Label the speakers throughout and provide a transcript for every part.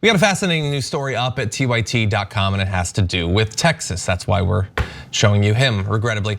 Speaker 1: We got a fascinating news story up at tyt.com, and it has to do with Texas. That's why we're showing you him, regrettably.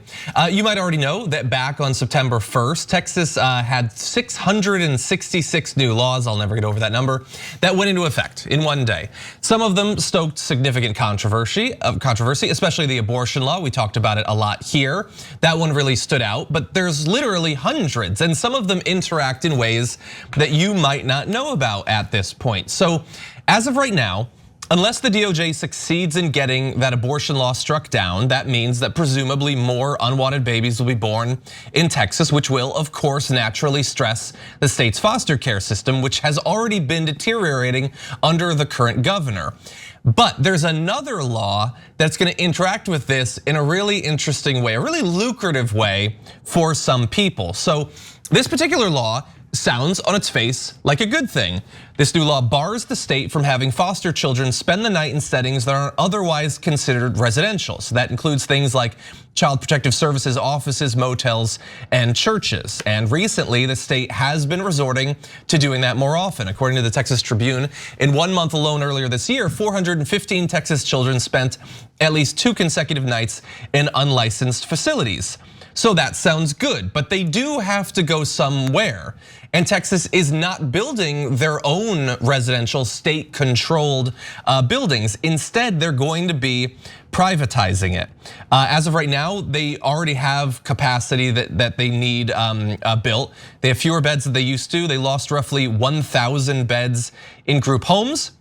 Speaker 1: You might already know that back on September 1st, Texas had 666 new laws, I'll never get over that number, that went into effect in one day. Some of them stoked significant controversy, especially the abortion law. We talked about it a lot here. That one really stood out, but there's literally hundreds, and some of them interact in ways that you might not know about at this point. So, as of right now, unless the DOJ succeeds in getting that abortion law struck down, that means that presumably more unwanted babies will be born in Texas, which will, of course, naturally stress the state's foster care system, which has already been deteriorating under the current governor. But there's another law that's gonna interact with this in a really interesting way, a really lucrative way for some people. So this particular law sounds on its face like a good thing. This new law bars the state from having foster children spend the night in settings that aren't otherwise considered residential. So that includes things like child protective services, offices, motels, and churches. And recently, the state has been resorting to doing that more often. According to the Texas Tribune, in 1 month alone earlier this year, 415 Texas children spent at least 2 consecutive nights in unlicensed facilities. So that sounds good, but they do have to go somewhere. And Texas is not building their own residential state-controlled buildings. Instead, they're going to be privatizing it. As of right now, they already have capacity that they need built. They have fewer beds than they used to. They lost roughly 1,000 beds in group homes.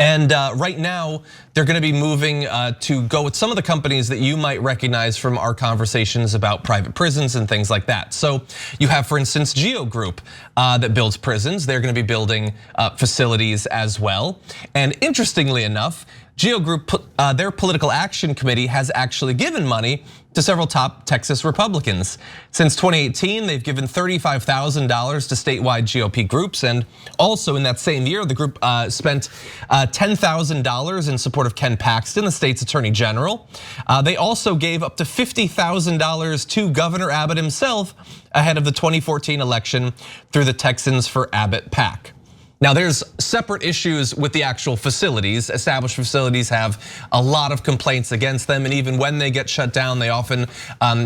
Speaker 1: And right now, they're gonna be moving to go with some of the companies that you might recognize from our conversations about private prisons and things like that. So you have, for instance, Geo Group that builds prisons. They're gonna be building facilities as well. And interestingly enough, Geo Group, their political action committee has actually given money to several top Texas Republicans. Since 2018, they've given $35,000 to statewide GOP groups, and also in that same year, the group spent $10,000 in support of Ken Paxton, the state's attorney general. They also gave up to $50,000 to Governor Abbott himself ahead of the 2014 election through the Texans for Abbott PAC. Now there's separate issues with the actual facilities. Established facilities have a lot of complaints against them, and even when they get shut down, they often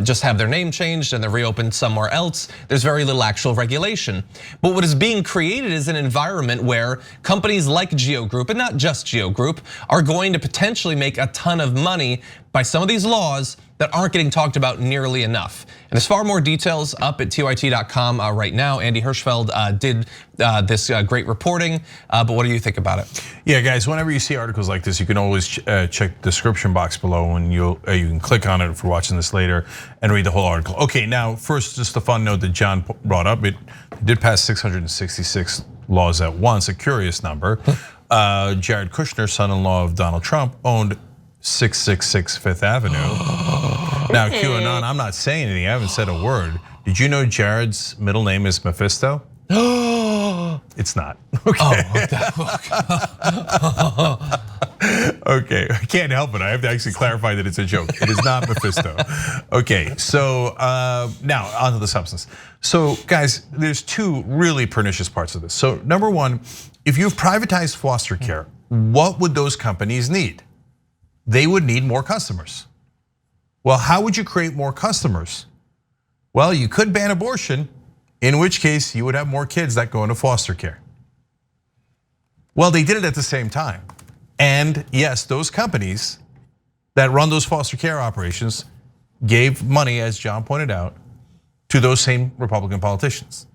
Speaker 1: just have their name changed and they're reopened somewhere else. There's very little actual regulation. But what is being created is an environment where companies like Geo Group, and not just Geo Group, are going to potentially make a ton of money by some of these laws that aren't getting talked about nearly enough. And there's far more details up at tyt.com right now. Andy Hirschfeld did this great reporting, but what do you think about it?
Speaker 2: Yeah, guys, whenever you see articles like this, you can always check the description box below, and you can click on it if we're watching this later and read the whole article. Okay, now first, just a fun note that John brought up. It did pass 666 laws at once, a curious number. Jared Kushner, son-in-law of Donald Trump, owned 666 Fifth Avenue. Now, QAnon, I'm not saying anything, I haven't said a word. Did you know Jared's middle name is Mephisto? It's not, okay. Okay, I can't help it, I have to actually clarify that it's a joke. It is not Mephisto. Okay, so now onto the substance. So guys, there's 2 really pernicious parts of this. So number 1, if you've privatized foster care, what would those companies need? They would need more customers. Well, how would you create more customers? Well, you could ban abortion, in which case you would have more kids that go into foster care. Well, they did it at the same time. And yes, those companies that run those foster care operations gave money, as John pointed out, to those same Republican politicians.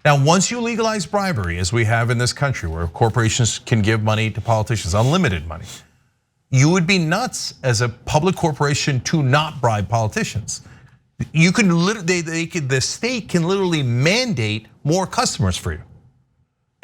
Speaker 2: Now, once you legalize bribery, as we have in this country, where corporations can give money to politicians, unlimited money, you would be nuts as a public corporation to not bribe politicians. You can the state can literally mandate more customers for you.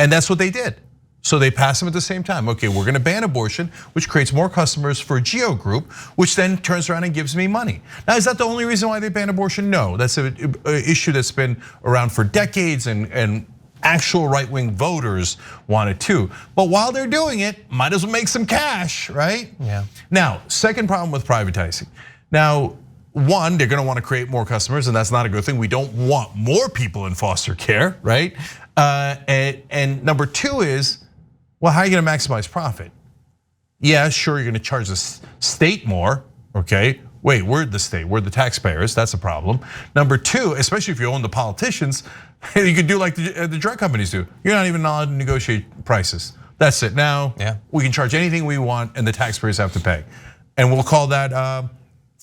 Speaker 2: And that's what they did. So they passed them at the same time. Okay, we're gonna ban abortion, which creates more customers for Geo Group, which then turns around and gives me money. Now, is that the only reason why they ban abortion? No, that's an issue that's been around for decades, and actual right-wing voters want it too. But while they're doing it, might as well make some cash, right?
Speaker 1: Yeah.
Speaker 2: Now, second problem with privatizing. Now, 1, they're gonna want to create more customers, and that's not a good thing. We don't want more people in foster care, right? And number 2 is, Well, how are you gonna maximize profit? Yeah, sure, you're gonna charge the state more, okay? Wait, we're the state, we're the taxpayers, that's a problem. Number two, especially if you own the politicians, you could do like the drug companies do. You're not even allowed to negotiate prices. That's it. Now, we can charge anything we want and the taxpayers have to pay. And we'll call that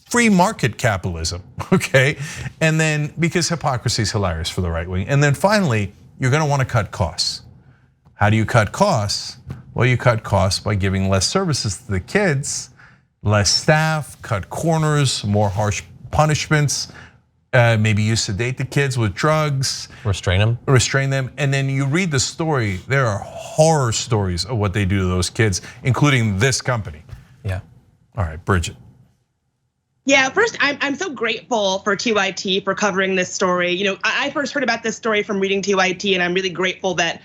Speaker 2: free market capitalism, okay? And then, because hypocrisy is hilarious for the right wing. And then finally, you're gonna wanna cut costs. How do you cut costs? Well, you cut costs by giving less services to the kids, less staff, cut corners, more harsh punishments. Maybe you sedate the kids with drugs.
Speaker 1: Restrain them.
Speaker 2: And then you read the story, there are horror stories of what they do to those kids, including this company.
Speaker 1: Yeah.
Speaker 2: All right, Bridget.
Speaker 3: Yeah, first, I'm so grateful for TYT for covering this story. You know, I first heard about this story from reading TYT, and I'm really grateful that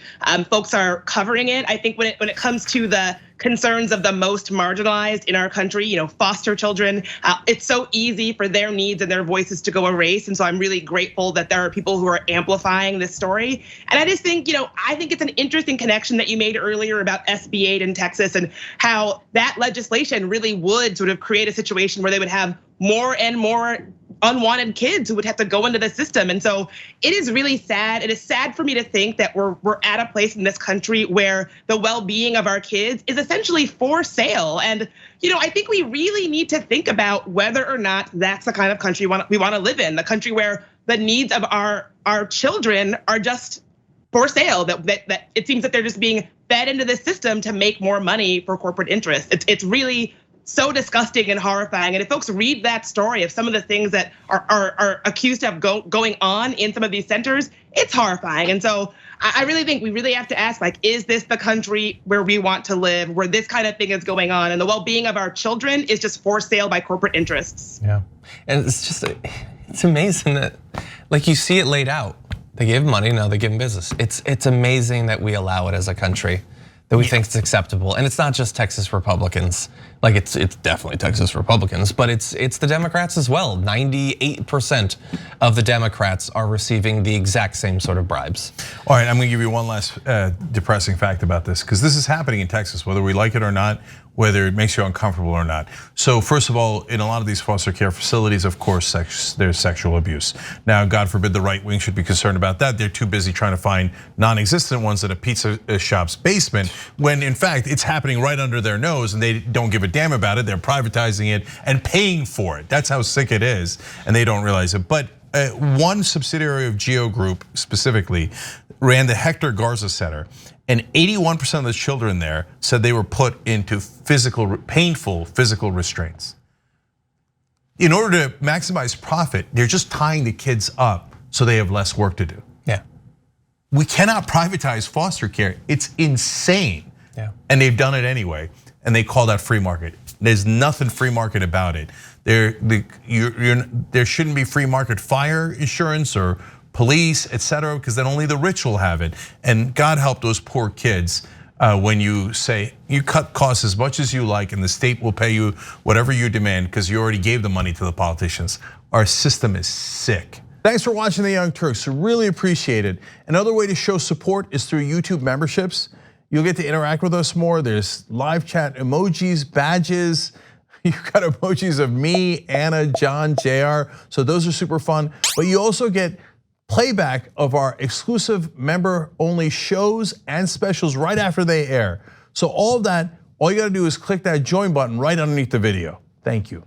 Speaker 3: folks are covering it. I think when it comes to the concerns of the most marginalized in our country, you know, foster children, it's so easy for their needs and their voices to go erased. And so I'm really grateful that there are people who are amplifying this story. And I just think, you know, I think it's an interesting connection that you made earlier about SB 8 in Texas and how that legislation really would sort of create a situation where they would have more and more unwanted kids who would have to go into the system. And so it is really sad. It is sad for me to think that we're at a place in this country where the well-being of our kids is essentially for sale. And you know, I think we really need to think about whether or not that's the kind of country we want to live in, the country where the needs of our children are just for sale, that it seems that they're just being fed into the system to make more money for corporate interests. It's really so disgusting and horrifying. And if folks read that story of some of the things that are accused of going on in some of these centers, it's horrifying. And so I really think we really have to ask, like, is this the country where we want to live, where this kind of thing is going on, and the well-being of our children is just for sale by corporate interests?
Speaker 1: Yeah, and it's amazing that, like, you see it laid out. They give money, now they give them business. It's amazing that we allow it as a country, that we think it's acceptable. And it's not just Texas Republicans. Like, it's definitely Texas Republicans, but it's the Democrats as well. 98% of the Democrats are receiving the exact same sort of bribes.
Speaker 2: All right, I'm gonna give you one last depressing fact about this, because this is happening in Texas, whether we like it or not, whether it makes you uncomfortable or not. So first of all, in a lot of these foster care facilities, of course, there's sexual abuse. Now, God forbid the right wing should be concerned about that. They're too busy trying to find non-existent ones in a pizza shop's basement, when in fact it's happening right under their nose and they don't give a damn about it. They're privatizing it and paying for it. That's how sick it is, and they don't realize it. But one subsidiary of Geo Group specifically ran the Hector Garza Center, and 81% of the children there said they were put into painful physical restraints. In order to maximize profit, they're just tying the kids up so they have less work to do.
Speaker 1: Yeah. We
Speaker 2: cannot privatize foster care. It's insane.
Speaker 1: Yeah.
Speaker 2: And they've done it anyway, and they call that free market. There's nothing free market about it. There shouldn't be free market fire insurance or police, etc., because then only the rich will have it. And God help those poor kids when you say you cut costs as much as you like and the state will pay you whatever you demand because you already gave the money to the politicians. Our system is sick. Thanks for watching The Young Turks, really appreciate it. Another way to show support is through YouTube memberships. You'll get to interact with us more. There's live chat emojis, badges. You've got emojis of me, Anna, John, JR. So those are super fun. But you also get playback of our exclusive member-only shows and specials right after they air. So all of that, all you gotta do is click that join button right underneath the video. Thank you.